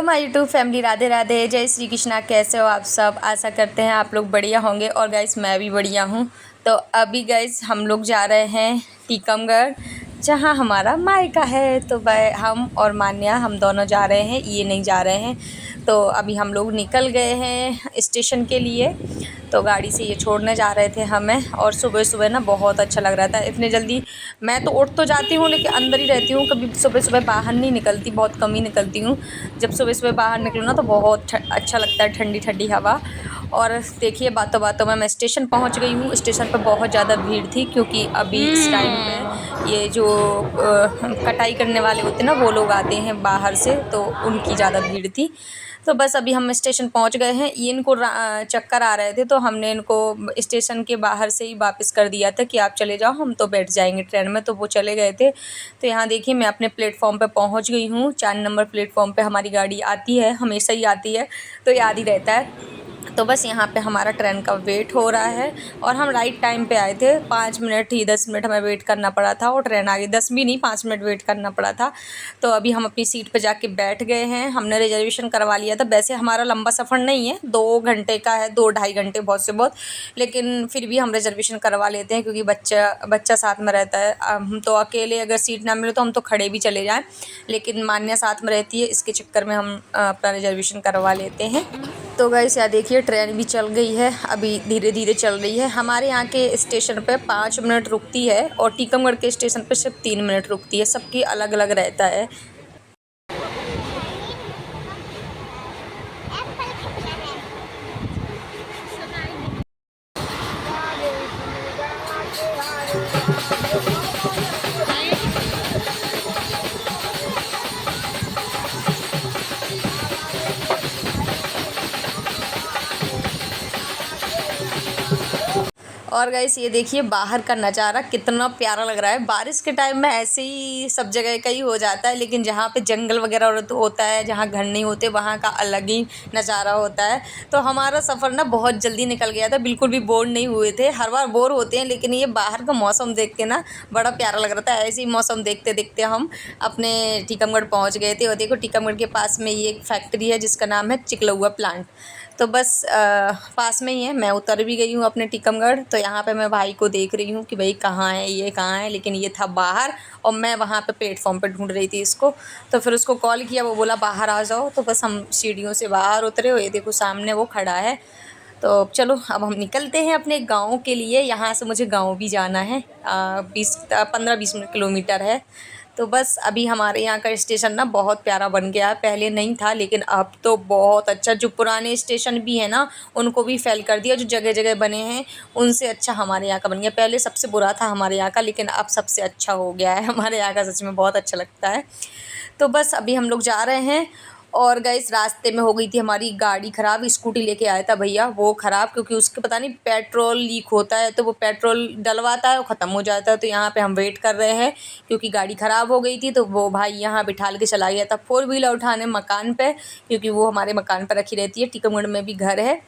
Hello my YouTube family, Radhe Radhe, जय श्री कृष्णा। कैसे हो आप सब? आशा करते हैं आप लोग बढ़िया होंगे। और गाइस मैं भी बढ़िया हूँ। तो अभी गाइस हम लोग जा रहे हैं टीकमगढ़, जहाँ हमारा मायका है। तो भाई हम और मान्या हम दोनों जा रहे हैं, ये नहीं जा रहे हैं। तो अभी हम लोग निकल गए हैं स्टेशन के लिए। तो गाड़ी से ये छोड़ने जा रहे थे हमें। और सुबह सुबह ना बहुत अच्छा लग रहा था। इतने जल्दी मैं तो उठ तो जाती हूँ लेकिन अंदर ही रहती हूँ, कभी सुबह सुबह बाहर नहीं निकलती, बहुत कम ही निकलती हूँ। जब सुबह सुबह बाहर निकलूँ ना तो बहुत अच्छा लगता है, ठंडी ठंडी हवा। और देखिए बातों बातों में मैं स्टेशन पहुंच गई हूँ। स्टेशन पर बहुत ज़्यादा भीड़ थी, क्योंकि अभी इस टाइम पे ये जो कटाई करने वाले होते हैं ना, वो लोग आते हैं बाहर से, तो उनकी ज़्यादा भीड़ थी। तो बस अभी हम स्टेशन पहुंच गए हैं। ये इनको चक्कर आ रहे थे, तो हमने इनको स्टेशन के बाहर से ही वापस कर दिया था कि आप चले जाओ, हम तो बैठ जाएंगे ट्रेन में। तो वो चले गए थे। तो यहाँ देखिए मैं अपने प्लेटफॉर्म पे पहुंच गई हूँ। 4 नंबर प्लेटफॉर्म पे हमारी गाड़ी आती है, हमेशा ही आती है, तो याद ही रहता है। तो बस यहाँ पे हमारा ट्रेन का वेट हो रहा है। और हम राइट टाइम पे आए थे, 5 मिनट ही 10 मिनट हमें वेट करना पड़ा था, और ट्रेन आ गई। 10 भी नहीं, 5 मिनट वेट करना पड़ा था। तो अभी हम अपनी सीट पे जाके बैठ गए हैं। हमने रिजर्वेशन करवा लिया था। वैसे हमारा लंबा सफ़र नहीं है, 2 घंटे का है, 2 ढाई घंटे बहुत से बहुत, लेकिन फिर भी हम रिजर्वेशन करवा लेते हैं, क्योंकि बच्चा साथ में रहता है। हम तो अकेले अगर सीट ना मिले तो हम तो खड़े भी चले जाएँ, लेकिन मान्या साथ में रहती है, इसके चक्कर में हम अपना रिजर्वेशन करवा लेते हैं। तो गाइस यहाँ देखिए ट्रेन भी चल गई है, अभी धीरे धीरे चल रही है। हमारे यहाँ के स्टेशन पे 5 मिनट रुकती है, और टीकमगढ़ के स्टेशन पे सिर्फ 3 मिनट रुकती है। सबकी अलग अलग रहता है। और गाइस ये देखिए बाहर का नज़ारा कितना प्यारा लग रहा है। बारिश के टाइम में ऐसे ही सब जगह का ही हो जाता है, लेकिन जहाँ पे जंगल वगैरह होता है, जहाँ घर नहीं होते, वहाँ का अलग ही नज़ारा होता है। तो हमारा सफ़र ना बहुत जल्दी निकल गया था, बिल्कुल भी बोर नहीं हुए थे। हर बार बोर होते हैं, लेकिन ये बाहर का मौसम देख के ना बड़ा प्यारा लग रहा था। ऐसे ही मौसम देखते देखते हम अपने टीकमगढ़ पहुँच गए थे। और देखो टीकमगढ़ के पास में ये एक फैक्ट्री है जिसका नाम है चिकलौआ प्लांट। तो बस पास में ही है। मैं उतर भी गई हूँ अपने टीकमगढ़। तो यहाँ पे मैं भाई को देख रही हूँ कि भाई कहाँ है, ये कहाँ है, लेकिन ये था बाहर, और मैं वहाँ पे प्लेटफॉर्म पे ढूंढ रही थी इसको। तो फिर उसको कॉल किया, वो बोला बाहर आ जाओ। तो बस हम सीढ़ियों से बाहर उतरे हो, ये देखो सामने वो खड़ा है। तो चलो अब हम निकलते हैं अपने गाँव के लिए। यहाँ से मुझे गाँव भी जाना है, 15-20 किलोमीटर है। तो बस अभी हमारे यहाँ का स्टेशन ना बहुत प्यारा बन गया है। पहले नहीं था, लेकिन अब तो बहुत अच्छा। जो पुराने स्टेशन भी है ना, उनको भी फेल कर दिया। जो जगह जगह बने हैं उनसे अच्छा हमारे यहाँ का बन गया। पहले सबसे बुरा था हमारे यहाँ का, लेकिन अब सबसे अच्छा हो गया है। हमारे यहाँ का सच में बहुत अच्छा लगता है। तो बस अभी हम लोग जा रहे हैं। और गाइस रास्ते में हो गई थी हमारी गाड़ी ख़राब। स्कूटी लेके आया था भैया, वो ख़राब, क्योंकि उसके पता नहीं पेट्रोल लीक होता है, तो वो पेट्रोल डलवाता है, वो ख़त्म हो जाता है। तो यहाँ पे हम वेट कर रहे हैं, क्योंकि गाड़ी ख़राब हो गई थी। तो वो भाई यहाँ बिठा के चला गया था 4 व्हीलर उठाने मकान पे, क्योंकि वो हमारे मकान पर रखी रहती है। टीकमगढ़ में भी घर है,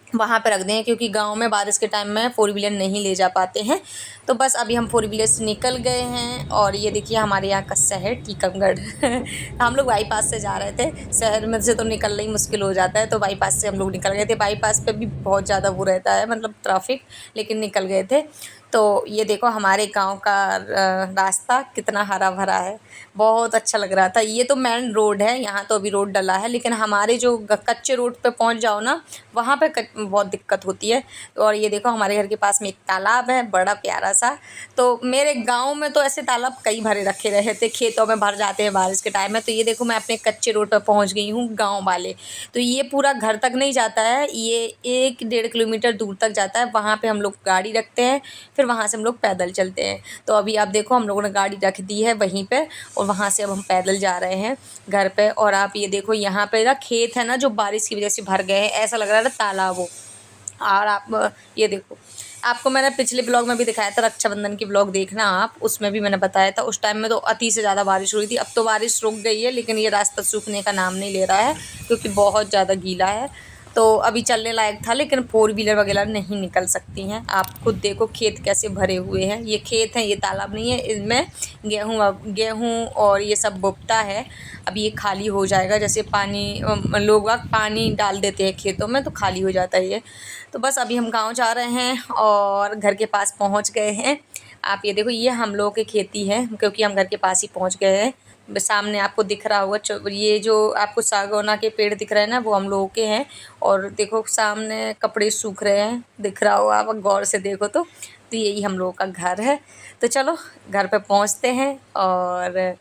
वहाँ पे रख दें, क्योंकि गांव में बारिश के टाइम में 4 व्हीलर नहीं ले जा पाते हैं। तो बस अभी हम 4 व्हीलर से निकल गए हैं। और ये देखिए हमारे यहाँ का शहर टीकमगढ़। हम लोग बाईपास से जा रहे थे, शहर में से तो निकलना ही मुश्किल हो जाता है, तो बाईपास से हम लोग निकल गए थे। बाईपास पे भी बहुत ज़्यादा वो रहता है, मतलब ट्रैफिक, लेकिन निकल गए थे। तो ये देखो हमारे गांव का रास्ता कितना हरा भरा है, बहुत अच्छा लग रहा था। ये तो मेन रोड है, यहाँ तो अभी रोड डला है, लेकिन हमारे जो कच्चे रोड पे पहुँच जाओ ना, वहाँ पे बहुत दिक्कत होती है। और ये देखो हमारे घर के पास में एक तालाब है, बड़ा प्यारा सा। तो मेरे गांव में तो ऐसे तालाब कई भरे रखे रहे थे, खेतों में भर जाते हैं बारिश के टाइम में। तो ये देखो मैं अपने कच्चे रोड पर पहुँच गई हूँ, गाँव वाले। तो ये पूरा घर तक नहीं जाता है, ये 1-1.5 किलोमीटर दूर तक जाता है। वहाँ पर हम लोग गाड़ी रखते हैं, फिर वहाँ से हम लोग पैदल चलते हैं। तो अभी आप देखो हम लोगों ने गाड़ी रख दी है वहीं पे, और वहाँ से अब हम पैदल जा रहे हैं घर पे। और आप ये देखो यहाँ पे ना खेत है ना, जो बारिश की वजह से भर गए हैं, ऐसा लग रहा है ना तालाब हो। और आप ये देखो, आपको मैंने पिछले ब्लॉग में भी दिखाया था, रक्षाबंधन की ब्लॉग देखना आप, उसमें भी मैंने बताया था। उस टाइम में तो अति से ज़्यादा बारिश हुई थी। अब तो बारिश रुक गई है, लेकिन ये रास्ता सूखने का नाम नहीं ले रहा है, क्योंकि बहुत ज़्यादा गीला है। तो अभी चलने लायक था, लेकिन 4 व्हीलर वगैरह नहीं निकल सकती हैं। आप खुद देखो खेत कैसे भरे हुए हैं, ये खेत हैं, ये तालाब नहीं है। इनमें गेहूँ और ये सब बुपता है। अभी ये खाली हो जाएगा, जैसे पानी लोग पानी डाल देते हैं खेतों में तो खाली हो जाता है ये। तो बस अभी हम गाँव जा रहे हैं और घर के पास पहुँच गए हैं। आप ये देखो, ये हम लोगों की खेती है, क्योंकि हम घर के पास ही पहुँच गए हैं। सामने आपको दिख रहा होगा ये जो आपको सागौना के पेड़ दिख रहे हैं ना, वो हम लोगों के हैं। और देखो सामने कपड़े सूख रहे हैं, दिख रहा होगा, आप गौर से देखो तो यही हम लोगों का घर है। तो चलो घर पे पहुंचते हैं और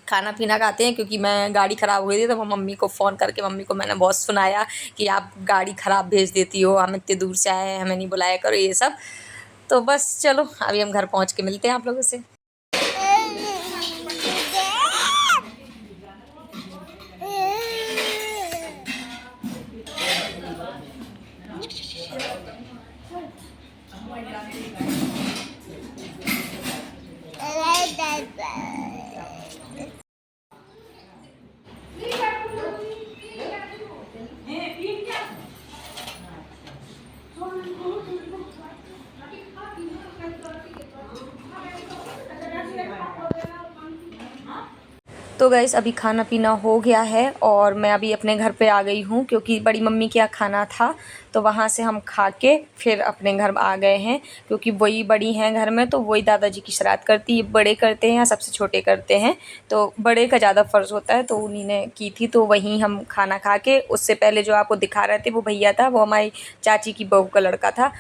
खाना पीना खाते हैं, क्योंकि मैं गाड़ी ख़राब हो गई थी तो मैं मम्मी को फ़ोन करके मम्मी को मैंने बहुत सुनाया कि आप गाड़ी ख़राब भेज देती हो, हम इतने दूर से आए हैं, हमें नहीं बुलाया करो ये सब। तो बस चलो अभी हम घर पहुँच के मिलते हैं आप लोगों से। तो गाइस अभी खाना पीना हो गया है और मैं अभी अपने घर पे आ गई हूँ, क्योंकि बड़ी मम्मी के यहाँ खाना था तो वहाँ से हम खा के फिर अपने घर आ गए हैं, क्योंकि वही बड़ी हैं घर में तो वही दादाजी की श्राद्ध करती है। बड़े करते हैं या सबसे छोटे करते हैं, तो बड़े का ज़्यादा फ़र्ज़ होता है, तो उन्हीं ने की थी। तो वहीं हम खाना खा के, उससे पहले जो आपको दिखा रहे थे वो भैया था, वो हमारी चाची की बहू का लड़का था,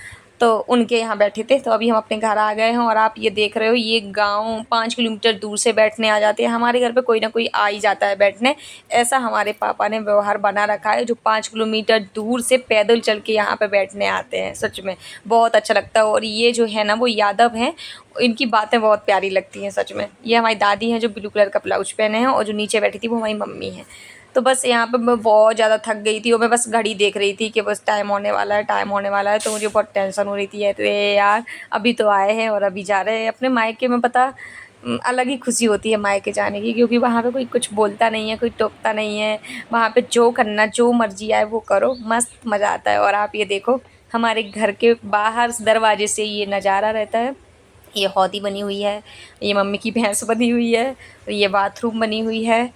तो उनके यहाँ बैठे थे। तो अभी हम अपने घर आ गए हैं और आप ये देख रहे हो, ये गांव 5 किलोमीटर दूर से बैठने आ जाते हैं। हमारे घर पे कोई ना कोई आ ही जाता है बैठने, ऐसा हमारे पापा ने व्यवहार बना रखा है, जो 5 किलोमीटर दूर से पैदल चल के यहाँ पे बैठने आते हैं। सच में बहुत अच्छा लगता है। और ये जो है ना, वो यादव हैं, इनकी बातें बहुत प्यारी लगती हैं सच में। ये हमारी दादी हैं जो ब्लू कलर का ब्लाउज पहने हैं, और जो नीचे बैठी थी वो हमारी मम्मी हैं। तो बस यहाँ पे मैं बहुत ज़्यादा थक गई थी और मैं बस घड़ी देख रही थी कि बस टाइम होने वाला है, टाइम होने वाला है। तो मुझे बहुत टेंशन हो रही थी, अरे यार अभी तो आए हैं और अभी जा रहे हैं अपने मायके में। पता अलग ही खुशी होती है मायके जाने की, क्योंकि वहाँ पे कोई कुछ बोलता नहीं है, कोई टोकता नहीं है। वहाँ पे जो करना, जो मर्जी आए वो करो, मस्त मज़ा आता है। और आप ये देखो, हमारे घर के बाहर दरवाजे से ये नज़ारा रहता है। ये हौदी बनी हुई है, ये मम्मी की भैंस बनी हुई है, ये बाथरूम बनी हुई है।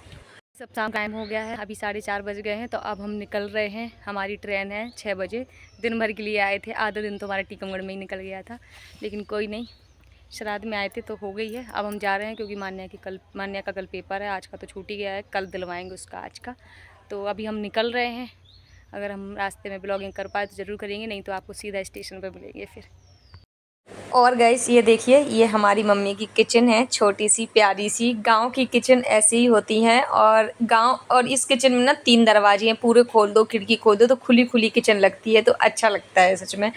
सब शाम टाइम हो गया है, अभी 4:30 बज गए हैं। तो अब हम निकल रहे हैं, हमारी ट्रेन है 6 बजे। दिन भर के लिए आए थे, आधा दिन तो हमारा टीकमगढ़ में ही निकल गया था, लेकिन कोई नहीं, श्राद्ध में आए थे तो हो गई है। अब हम जा रहे हैं, क्योंकि मान्या का कल पेपर है, आज का तो छूट ही गया है, कल दिलवाएंगे उसका आज का। तो अभी हम निकल रहे हैं। अगर हम रास्ते में ब्लॉगिंग कर पाए तो ज़रूर करेंगे, नहीं तो आपको सीधा स्टेशन पर मिलेंगे फिर। और गाइस ये देखिए, ये हमारी मम्मी की किचन है, छोटी सी प्यारी सी। गांव की किचन ऐसी ही होती हैं। और इस किचन में ना 3 दरवाजे हैं, पूरे खोल दो, खिड़की खोल दो तो खुली खुली किचन लगती है, तो अच्छा लगता है सच में।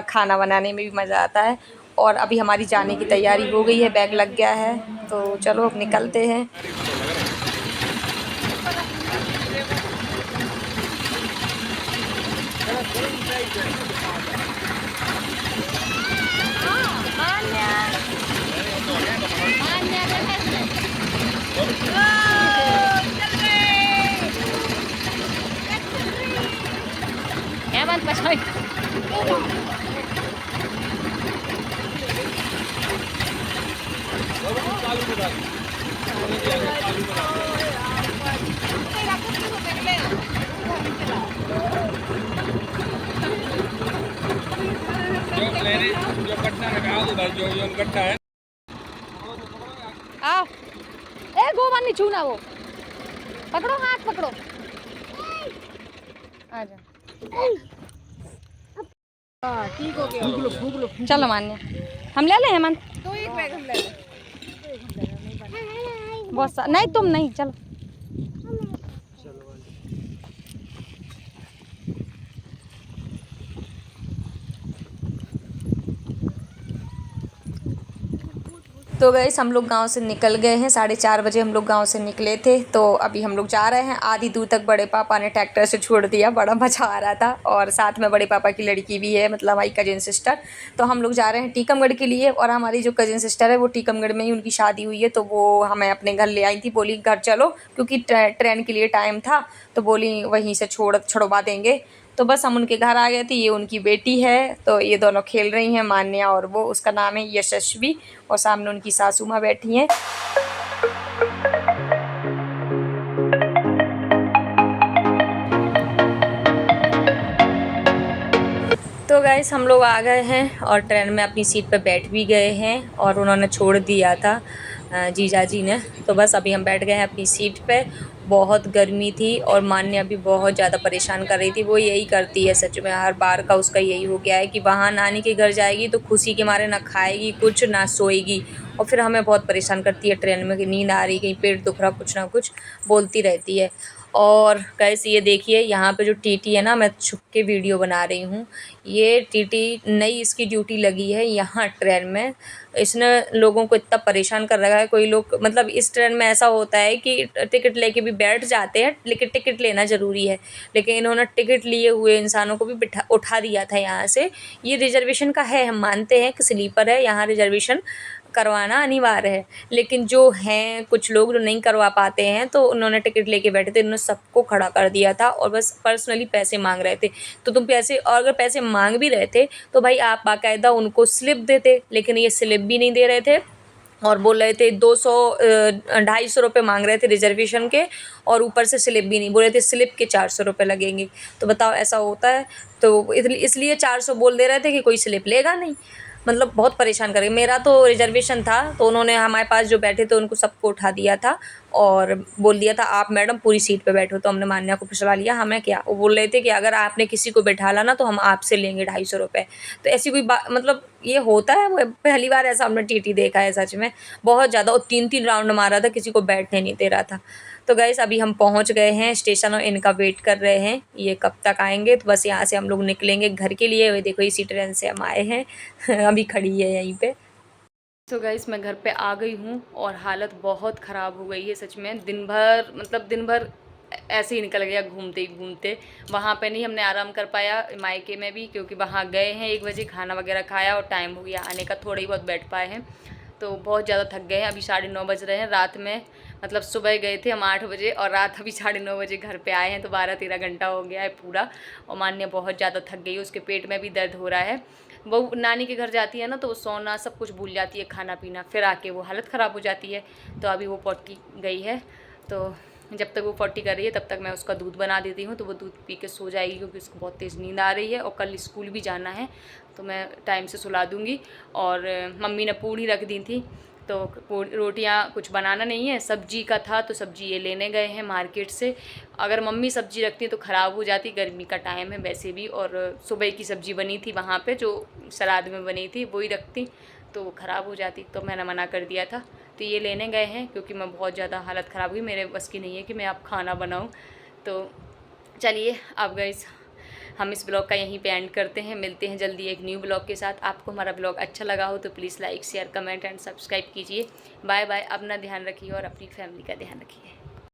खाना बनाने में भी मज़ा आता है। और अभी हमारी जाने की तैयारी हो गई है, बैग लग गया है, तो चलो अब निकलते हैं। हेमंत पछाई जो कटना लगा उधर जो कटना है। आओ ए गोबर नहीं छूना, वो पकड़ो, हाथ पकड़ो, आ जा। ठीक हो गया, चलो मान्य हम ले लें हेमंत, तो एक बैग हम ले लें। बहुत नहीं, तुम नहीं, चलो। तो गाइस हम लोग गांव से निकल गए हैं, 4:30 बजे हम लोग गांव से निकले थे। तो अभी हम लोग जा रहे हैं, आधी दूर तक बड़े पापा ने ट्रैक्टर से छोड़ दिया, बड़ा मजा आ रहा था। और साथ में बड़े पापा की लड़की भी है, मतलब हमारी कजिन सिस्टर। तो हम लोग जा रहे हैं टीकमगढ़ के लिए। और हमारी जो कजिन सिस्टर है वो टीकमगढ़ में ही उनकी शादी हुई है, तो वो हमें अपने घर ले आई थी। बोली घर चलो, क्योंकि ट्रेन के लिए टाइम था, तो बोली वहीं से छुड़वा देंगे। तो बस हम उनके घर आ गए थे। ये उनकी बेटी है, तो ये दोनों खेल रही हैं, मान्या और वो, उसका नाम है यशस्वी, और सामने उनकी सासू माँ बैठी हैं। तो गाइस हम लोग आ गए हैं और ट्रेन में अपनी सीट पे बैठ भी गए हैं, और उन्होंने छोड़ दिया था जीजा जी ने। तो बस अभी हम बैठ गए हैं अपनी सीट पे। बहुत गर्मी थी और मान्या भी बहुत ज़्यादा परेशान कर रही थी। वो यही करती है सच में, हर बार का उसका यही हो गया है कि वहाँ नानी के घर जाएगी तो खुशी के मारे ना खाएगी कुछ ना सोएगी, और फिर हमें बहुत परेशान करती है ट्रेन में कि नींद आ रही, कहीं पेट दुख रहा, कुछ ना कुछ बोलती रहती है। और गाइस ये देखिए यहाँ पे जो टीटी है ना, मैं छुप के वीडियो बना रही हूँ। ये टीटी नई इसकी ड्यूटी लगी है यहाँ ट्रेन में। इसने लोगों को इतना परेशान कर रखा है। कोई लोग मतलब इस ट्रेन में ऐसा होता है कि टिकट लेके भी बैठ जाते हैं, लेकिन टिकट लेना ज़रूरी है, लेकिन इन्होंने टिकट लिए हुए इंसानों को भी बिठा उठा दिया था यहाँ से। ये रिजर्वेशन का है, हम मानते हैं कि स्लीपर है, यहाँ रिजर्वेशन करवाना अनिवार्य है, लेकिन जो हैं कुछ लोग जो नहीं करवा पाते हैं, तो उन्होंने टिकट लेके बैठे थे, उन्होंने सबको खड़ा कर दिया था और बस पर्सनली पैसे मांग रहे थे। तो तुम पैसे, और अगर पैसे मांग भी रहे थे तो भाई आप बाकायदा उनको स्लिप देते, लेकिन ये स्लिप भी नहीं दे रहे थे और बोल रहे थे 200 250 रुपये मांग रहे थे रिजर्वेशन के, और ऊपर से स्लिप भी नहीं, बोल रहे थे स्लिप के 400 रुपये लगेंगे। तो बताओ ऐसा होता है? तो इसलिए 400 बोल दे रहे थे कि कोई स्लिप लेगा नहीं। मतलब बहुत परेशान करें। मेरा तो रिजर्वेशन था, तो उन्होंने हमारे पास जो बैठे थे उनको सबको उठा दिया था और बोल दिया था आप मैडम पूरी सीट पे बैठो। तो हमने मान्या को फिसला लिया, हमें क्या, वो बोल रहे थे कि अगर आपने किसी को बैठाला ना तो हम आपसे लेंगे 250 रुपये। तो ऐसी कोई बात, मतलब ये होता है? वो पहली बार ऐसा हमने टीटी देखा है सच में, बहुत ज़्यादा। और 3-3 राउंड मारा था, किसी को बैठने नहीं दे रहा था। तो गाइस अभी हम पहुंच गए हैं स्टेशन और इनका वेट कर रहे हैं, ये कब तक आएंगे। तो बस यहाँ से हम लोग निकलेंगे घर के लिए। ये देखो इसी ट्रेन से हम आए हैं अभी खड़ी है यहीं पे। तो गाइस मैं घर पे आ गई हूँ और हालत बहुत ख़राब हो गई है सच में। दिन भर मतलब दिन भर ऐसे ही निकल गया घूमते ही घूमते। वहाँ पे नहीं हमने आराम कर पाया मायके में भी, क्योंकि वहाँ गए हैं 1 बजे, खाना वगैरह खाया और टाइम हो गया आने का, थोड़ा ही बहुत बैठ पाए हैं। तो बहुत ज़्यादा थक गए हैं। अभी 9:30 बज रहे हैं रात में, मतलब सुबह गए थे हम 8 बजे और रात अभी 9:30 बजे घर पे आए हैं, तो 12-13 घंटा हो गया है पूरा। और मान्या बहुत ज़्यादा थक गई है, उसके पेट में भी दर्द हो रहा है। वो नानी के घर जाती है ना, तो वो सोना सब कुछ भूल जाती है, खाना पीना, फिर आके वो हालत ख़राब हो जाती है। तो अभी वो पोटी गई है, तो जब तक वो पोटी कर रही है तब तक मैं उसका दूध बना देती हूँ, तो वो दूध पी के सो जाएगी, क्योंकि उसको बहुत तेज़ नींद आ रही है और कल स्कूल भी जाना है, तो मैं टाइम से सुला दूँगी। और मम्मी ने पूड़ी रख दी थी, तो रोटियां कुछ बनाना नहीं है, सब्जी का था, तो सब्जी ये लेने गए हैं मार्केट से। अगर मम्मी सब्जी रखती तो ख़राब हो जाती, गर्मी का टाइम है वैसे भी, और सुबह की सब्ज़ी बनी थी वहाँ पे जो सलाद में बनी थी वही रखती तो वो ख़राब हो जाती, तो मैंने मना कर दिया था। तो ये लेने गए हैं, क्योंकि मैं बहुत ज़्यादा हालत ख़राब हुई, मेरे बस की नहीं है कि मैं अब खाना बनाऊँ। तो चलिए अब गाइस हम इस ब्लॉग का यहीं पे एंड करते हैं, मिलते हैं जल्दी एक न्यू ब्लॉग के साथ। आपको हमारा ब्लॉग अच्छा लगा हो तो please like share comment and subscribe कीजिए। बाय बाय, अपना ध्यान रखिए और अपनी फैमिली का ध्यान रखिए।